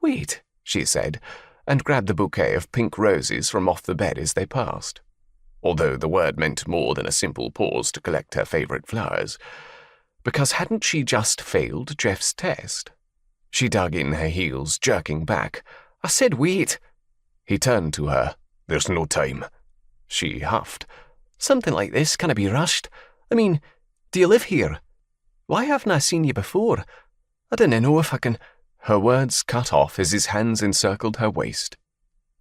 "Wait," she said, and grabbed the bouquet of pink roses from off the bed as they passed, although the word meant more than a simple pause to collect her favourite flowers, because hadn't she just failed Jeff's test? She dug in her heels, jerking back. "I said wait." He turned to her. "There's no time." She huffed. "Something like this canna be rushed. I mean, do you live here? Why haven't I seen you before? I dinna know if I can—" Her words cut off as his hands encircled her waist.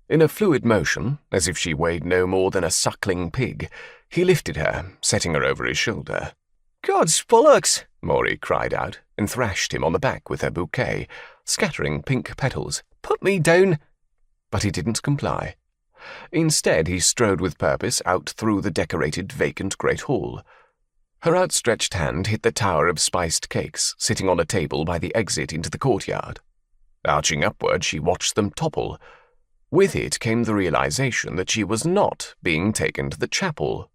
In a fluid motion, as if she weighed no more than a suckling pig, he lifted her, setting her over his shoulder. "God's bollocks!" Mairi cried out, and thrashed him on the back with her bouquet, scattering pink petals. "Put me down!" But he didn't comply. Instead, he strode with purpose out through the decorated, vacant great hall. Her outstretched hand hit the tower of spiced cakes sitting on a table by the exit into the courtyard. Arching upward, she watched them topple. With it came the realization that she was not being taken to the chapel.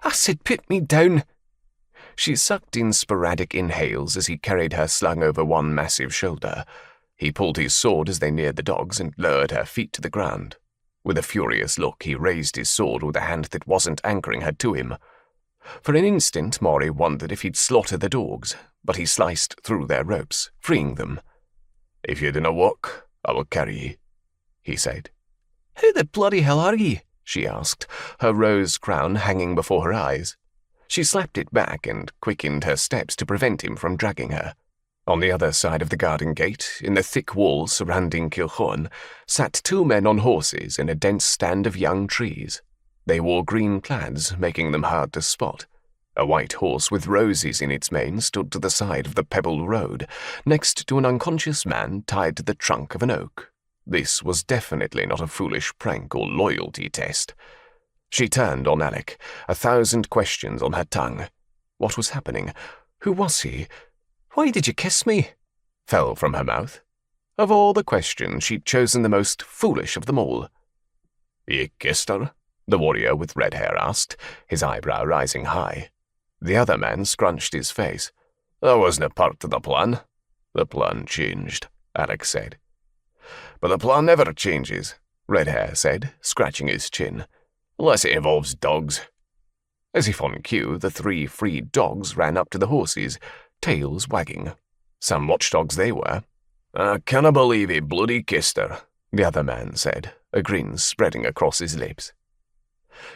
"I said put me down!" She sucked in sporadic inhales as he carried her slung over one massive shoulder. He pulled his sword as they neared the dogs and lowered her feet to the ground. With a furious look, he raised his sword with a hand that wasn't anchoring her to him. For an instant, Mairi wondered if he'd slaughter the dogs, but he sliced through their ropes, freeing them. "If you dinna walk, I will carry ye," he said. "Who the bloody hell are ye?" she asked, her rose crown hanging before her eyes. She slapped it back and quickened her steps to prevent him from dragging her. On the other side of the garden gate, in the thick wall surrounding Kilchorn, sat two men on horses in a dense stand of young trees. They wore green plaids, making them hard to spot. A white horse with roses in its mane stood to the side of the pebbled road, next to an unconscious man tied to the trunk of an oak. This was definitely not a foolish prank or loyalty test. She turned on Alec, 1,000 questions on her tongue. What was happening? Who was he? "Why did you kiss me?" fell from her mouth. Of all the questions, she'd chosen the most foolish of them all. "You kissed her?" the warrior with red hair asked, his eyebrow rising high. The other man scrunched his face. "That wasn't a part of the plan." "The plan changed," Alec said. "But the plan never changes," Redhair said, scratching his chin, "unless it involves dogs." As if on cue, the 3 freed dogs ran up to the horses, tails wagging. Some watchdogs they were. "I canna believe he bloody kissed her," the other man said, a grin spreading across his lips.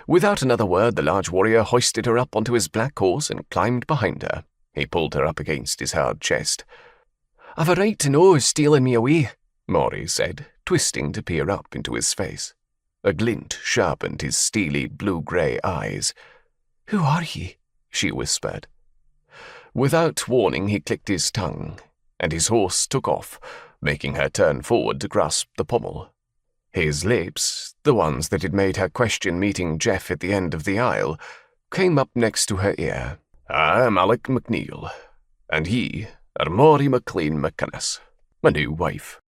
Without another word, the large warrior hoisted her up onto his black horse and climbed behind her. He pulled her up against his hard chest. "I've a right to know who's stealing me away," Mairi said, twisting to peer up into his face. A glint sharpened his steely blue-grey eyes. "Who are ye?" she whispered. Without warning, he clicked his tongue, and his horse took off, making her turn forward to grasp the pommel. His lips, the ones that had made her question meeting Jeff at the end of the aisle, came up next to her ear. "I'm Alec MacNeil, and ye are Mairi Maclean McInnes, my new wife."